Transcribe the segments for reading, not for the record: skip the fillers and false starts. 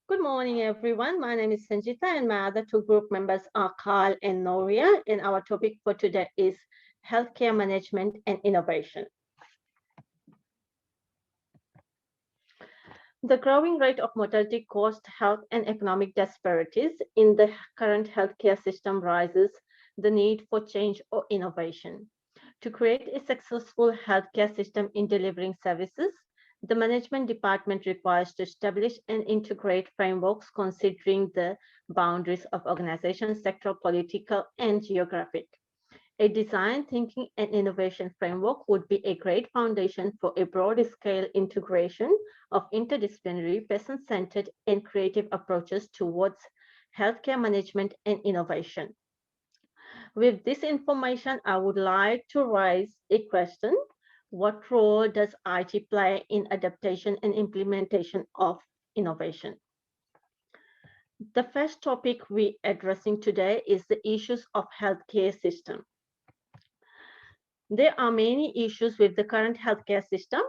Good morning, everyone. My name is Sanjita, and my other two group members are Carl and Nooria. And our topic for today is healthcare management and innovation. The growing rate of mortality caused health and economic disparities in the current healthcare system raises the need for change or innovation. To create a successful healthcare system in delivering services, the management department requires to establish and integrate frameworks considering the boundaries of organization, sectoral, political, and geographic. A design thinking and innovation framework would be a great foundation for a broad scale integration of interdisciplinary, patient centered, and creative approaches towards healthcare management and innovation. With this information, I would like to raise a question. What role does IT play in adaptation and implementation of innovation? The first topic we're addressing today is the issues of healthcare system. There are many issues with the current healthcare system.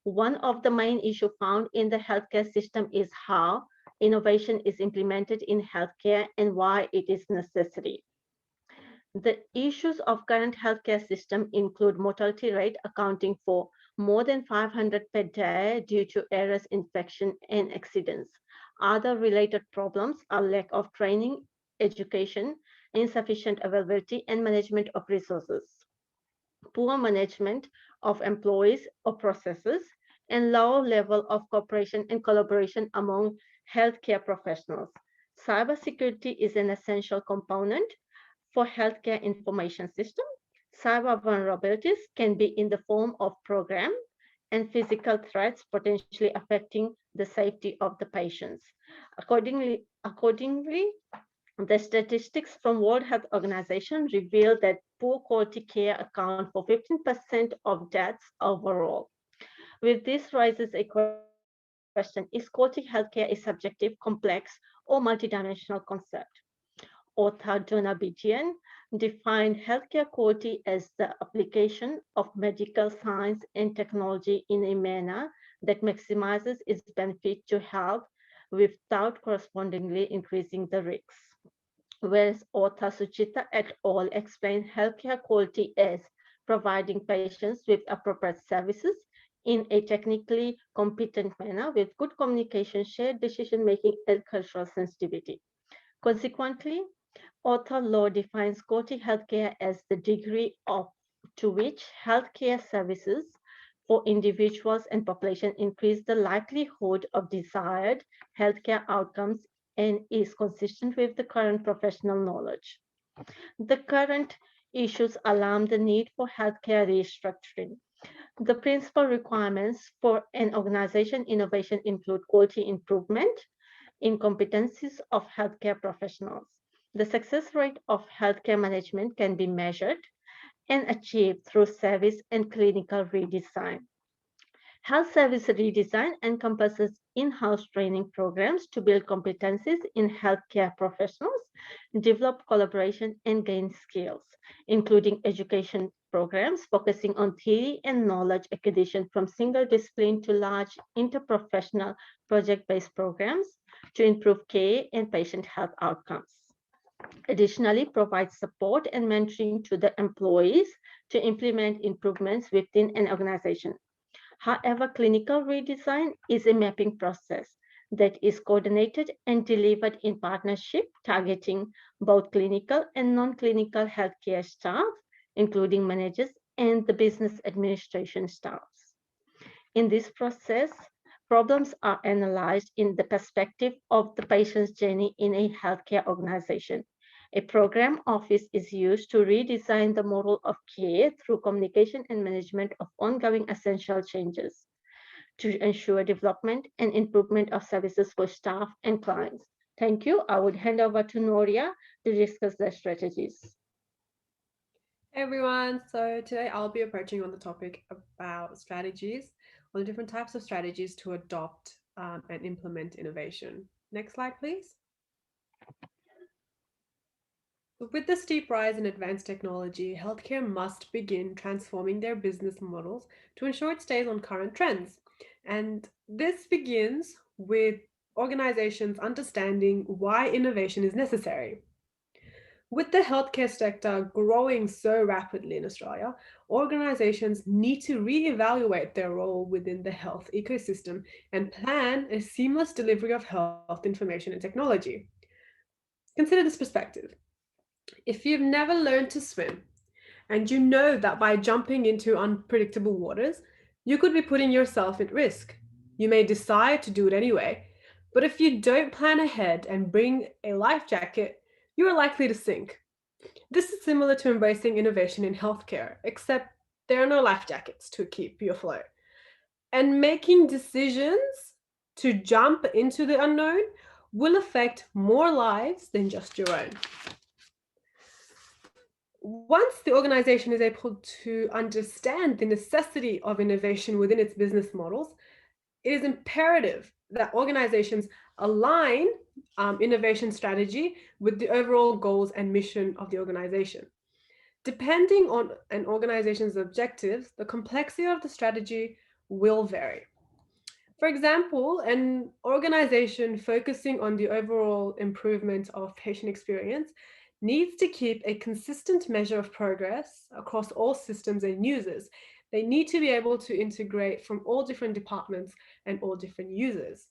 One of the main issues found in the healthcare system is how innovation is implemented in healthcare and why it is necessary. The issues of current healthcare system include mortality rate accounting for more than 500 per day due to errors, infection, and accidents. Other related problems are lack of training, education, insufficient availability and management of resources, poor management of employees or processes, and low level of cooperation and collaboration among healthcare professionals. Cybersecurity is an essential component for healthcare information system. Cyber vulnerabilities can be in the form of program and physical threats potentially affecting the safety of the patients. Accordingly, the statistics from World Health Organization reveal that poor quality care account for 15% of deaths overall. With this raises a question, is quality healthcare a subjective, complex, or multidimensional concept? Author Donna Bitian defined healthcare quality as the application of medical science and technology in a manner that maximizes its benefit to health without correspondingly increasing the risks. Whereas author Suchita et al. Explained healthcare quality as providing patients with appropriate services in a technically competent manner with good communication, shared decision making, and cultural sensitivity. Consequently, author law defines quality healthcare as the degree of to which healthcare services for individuals and population increase the likelihood of desired healthcare outcomes and is consistent with the current professional knowledge. The current issues alarm the need for healthcare restructuring. The principal requirements for an organization innovation include quality improvement in competencies of healthcare professionals. The success rate of healthcare management can be measured and achieved through service and clinical redesign. Health service redesign encompasses in-house training programs to build competencies in healthcare professionals, develop collaboration, and gain skills, including education programs focusing on theory and knowledge acquisition from single discipline to large interprofessional project-based programs to improve care and patient health outcomes. Additionally, provide support and mentoring to the employees to implement improvements within an organization. However, clinical redesign is a mapping process that is coordinated and delivered in partnership, targeting both clinical and non clinical healthcare staff, including managers and the business administration staffs. In this process, problems are analyzed in the perspective of the patient's journey in a healthcare organization. A program office is used to redesign the model of care through communication and management of ongoing essential changes to ensure development and improvement of services for staff and clients. Thank you. I would hand over to Nooria to discuss the strategies. Hey everyone, so today I'll be approaching on the topic about strategies, or the different types of strategies to adopt and implement innovation. Next slide, please. With the steep rise in advanced technology, healthcare must begin transforming their business models to ensure it stays on current trends. And this begins with organizations understanding why innovation is necessary. With the healthcare sector growing so rapidly in Australia, organizations need to re-evaluate their role within the health ecosystem and plan a seamless delivery of health information and technology. Consider this perspective. If you've never learned to swim, and you know that by jumping into unpredictable waters, you could be putting yourself at risk. You may decide to do it anyway, but if you don't plan ahead and bring a life jacket, you are likely to sink. This is similar to embracing innovation in healthcare, except there are no life jackets to keep you afloat. And making decisions to jump into the unknown will affect more lives than just your own. Once the organization is able to understand the necessity of innovation within its business models, it is imperative that organizations align innovation strategy with the overall goals and mission of the organization. Depending on an organization's objectives, the complexity of the strategy will vary. For example, an organization focusing on the overall improvement of patient experience needs to keep a consistent measure of progress across all systems and users. They need to be able to integrate from all different departments and all different users.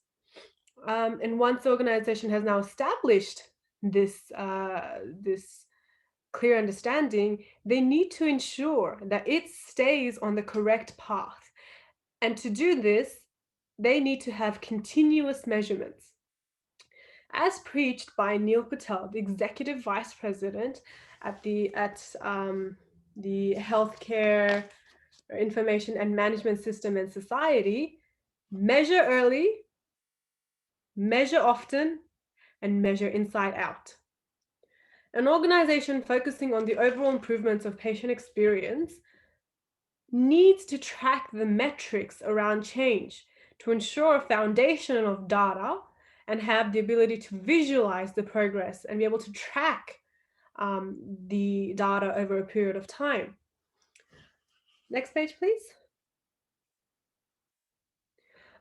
And once the organization has now established this clear understanding, they need to ensure that it stays on the correct path. And to do this, they need to have continuous measurements. As preached by Neil Patel, the executive vice president at the Healthcare Information and Management System and Society, measure early, measure often, and measure inside out. An organization focusing on the overall improvements of patient experience needs to track the metrics around change to ensure a foundation of data and have the ability to visualize the progress and be able to track the data over a period of time. Next page, please.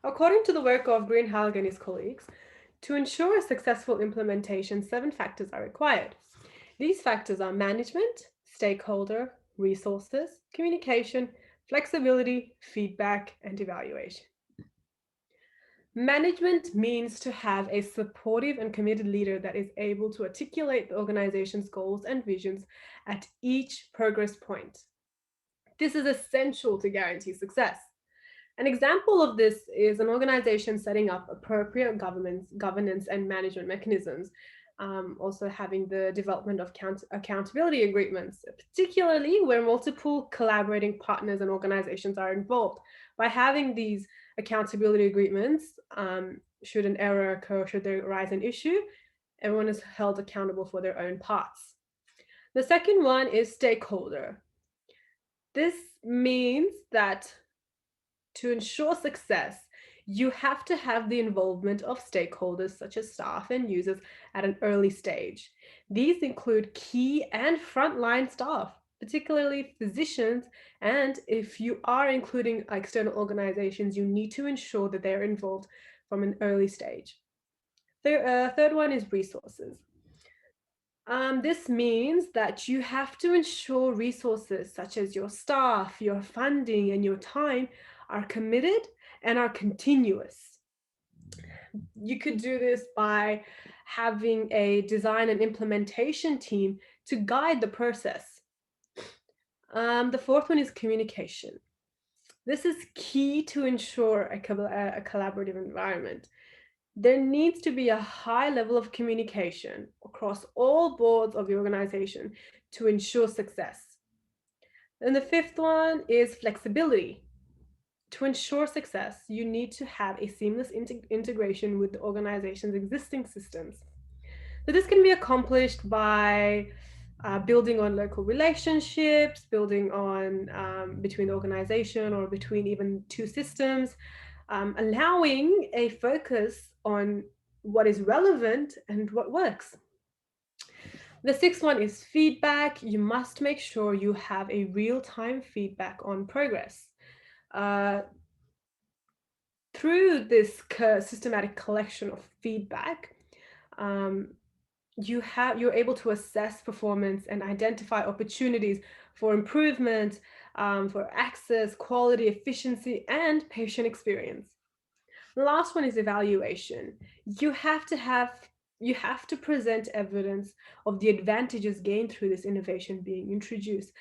According to the work of Greenhalgh and his colleagues, to ensure a successful implementation, 7 factors are required. These factors are management, stakeholder, resources, communication, flexibility, feedback, and evaluation. Management means to have a supportive and committed leader that is able to articulate the organization's goals and visions at each progress point. This is essential to guarantee success. An example of this is an organization setting up appropriate governance and management mechanisms, also having the development of accountability agreements, particularly where multiple collaborating partners and organizations are involved. By having these accountability agreements, should an error occur, should there arise an issue, everyone is held accountable for their own parts. The second one is stakeholder. This means that to ensure success, you have to have the involvement of stakeholders such as staff and users at an early stage. These include key and frontline staff, particularly physicians, and if you are including external organizations, you need to ensure that they're involved from an early stage. Third one is resources. This means that you have to ensure resources such as your staff, your funding, and your time are committed and are continuous. You could do this by having a design and implementation team to guide the process. The fourth one is communication. This is key to ensure a collaborative environment. There needs to be a high level of communication across all boards of the organization to ensure success. And the fifth one is flexibility. To ensure success, you need to have a seamless integration with the organization's existing systems. So this can be accomplished by building on local relationships, building on between the organization or between even two systems, allowing a focus on what is relevant and what works. The sixth one is feedback. You must make sure you have a real-time feedback on progress. Through this systematic collection of feedback, um, you're able to assess performance and identify opportunities for improvement, for access, quality, efficiency, and patient experience. The last one is evaluation. You have to have you have to present evidence of the advantages gained through this innovation being introduced.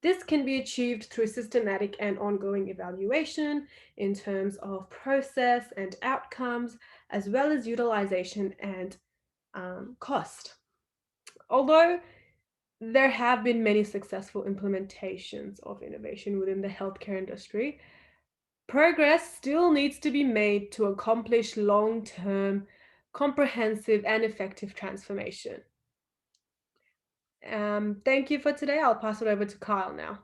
This can be achieved through systematic and ongoing evaluation in terms of process and outcomes, as well as utilization and cost. Although there have been many successful implementations of innovation within the healthcare industry, progress still needs to be made to accomplish long term, comprehensive, and effective transformation. Thank you for today. I'll pass it over to Kyle now.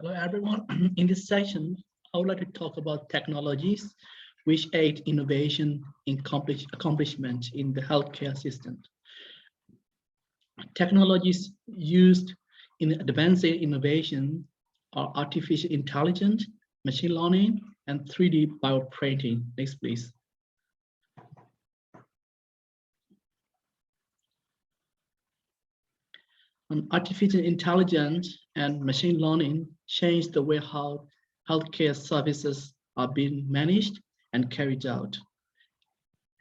Hello, everyone. In this section, I would like to talk about technologies which aid innovation in accomplishment in the healthcare system. Technologies used in advancing innovation are artificial intelligence, machine learning, and 3D bioprinting. Next, please. Artificial intelligence and machine learning change the way how healthcare services are being managed and carried out.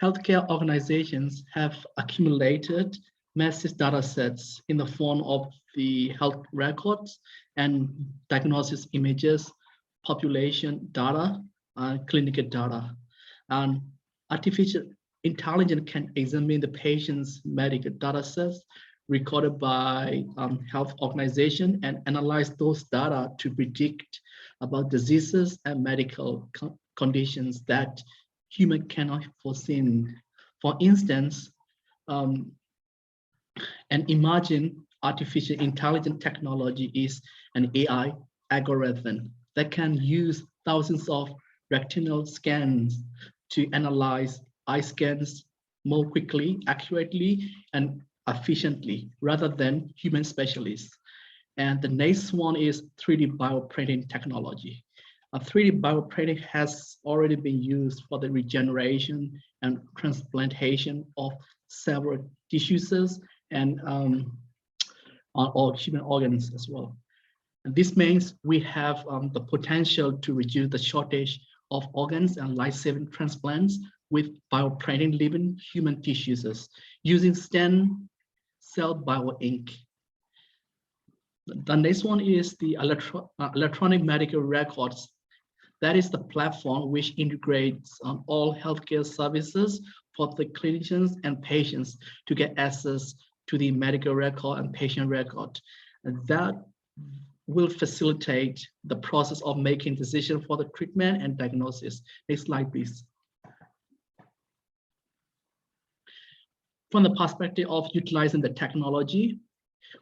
Healthcare organizations have accumulated massive data sets in the form of the health records and diagnosis images, population data, and clinical data. And artificial intelligence can examine the patient's medical data sets recorded by health organization and analyze those data to predict about diseases and medical conditions that human cannot foresee. For instance, and imagine artificial intelligence technology is an AI algorithm that can use thousands of retinal scans to analyze eye scans more quickly, accurately, and efficiently rather than human specialists. And the next one is 3D bioprinting technology. 3D bioprinting has already been used for the regeneration and transplantation of several tissues and or human organs as well. And this means we have the potential to reduce the shortage of organs and life-saving transplants with bioprinting living human tissues using stem cell bioink. The next one is the electronic medical records. That is the platform which integrates all healthcare services for the clinicians and patients to get access to the medical record and patient record. And that will facilitate the process of making decisions for the treatment and diagnosis. Next slide, please. From the perspective of utilizing the technology,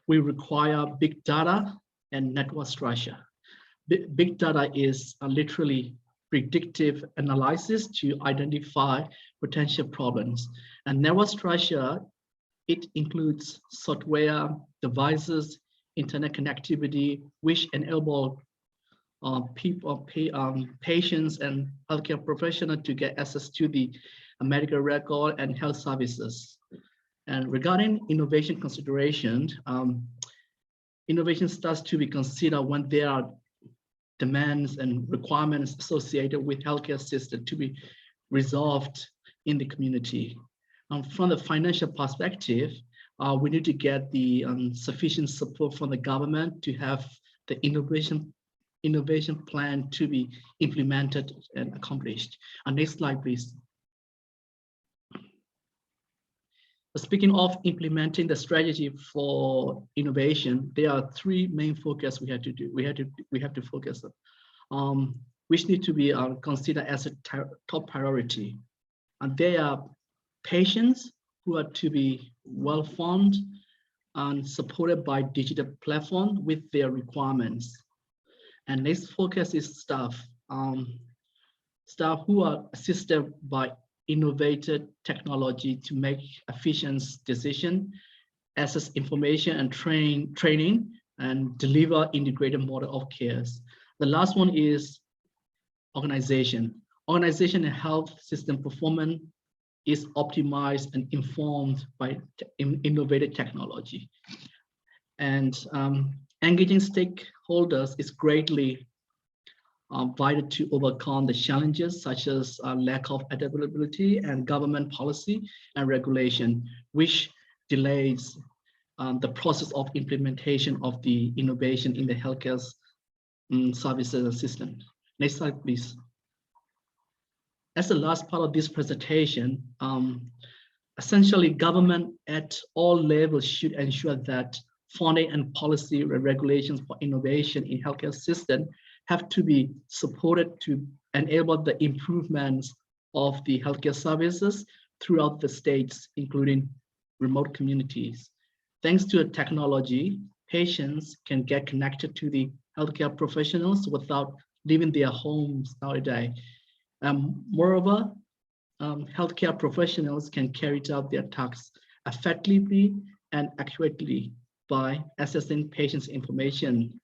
we require big data and network structure. Big data is literally predictive analysis to identify potential problems. And network structure, it includes software, devices, internet connectivity, which enable patients and healthcare professionals to get access to the medical record and health services. And regarding innovation consideration, innovation starts to be considered when there are demands and requirements associated with healthcare system to be resolved in the community. From the financial perspective, we need to get the sufficient support from the government to have the innovation plan to be implemented and accomplished. Next slide, please. Speaking of implementing the strategy for innovation, there are three main focus we have to do. We have to focus on, which need to be considered as a top priority. And they are patients who are to be well-formed and supported by digital platform with their requirements. And next focus is staff. Staff who are assisted by innovative technology to make efficient decision, access information and training, and deliver integrated model of cares. The last one is organization. Organization and health system performance is optimized and informed by innovative technology. And engaging stakeholders is greatly vital to overcome the challenges such as lack of adaptability and government policy and regulation, which delays the process of implementation of the innovation in the healthcare services system. Next slide, please. As the last part of this presentation, essentially government at all levels should ensure that funding and policy regulations for innovation in healthcare system have to be supported to enable the improvements of the healthcare services throughout the states, including remote communities. Thanks to technology, patients can get connected to the healthcare professionals without leaving their homes nowadays. Moreover, healthcare professionals can carry out their tasks effectively and accurately by assessing patients' information.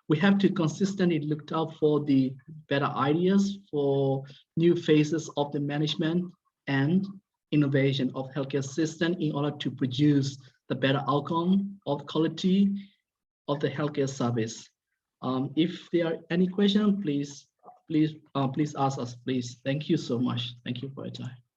We have to consistently look out for the better ideas for new phases of the management and innovation of healthcare system in order to produce the better outcome of quality of the healthcare service. If there are any questions, please ask us, please. Thank you so much. Thank you for your time.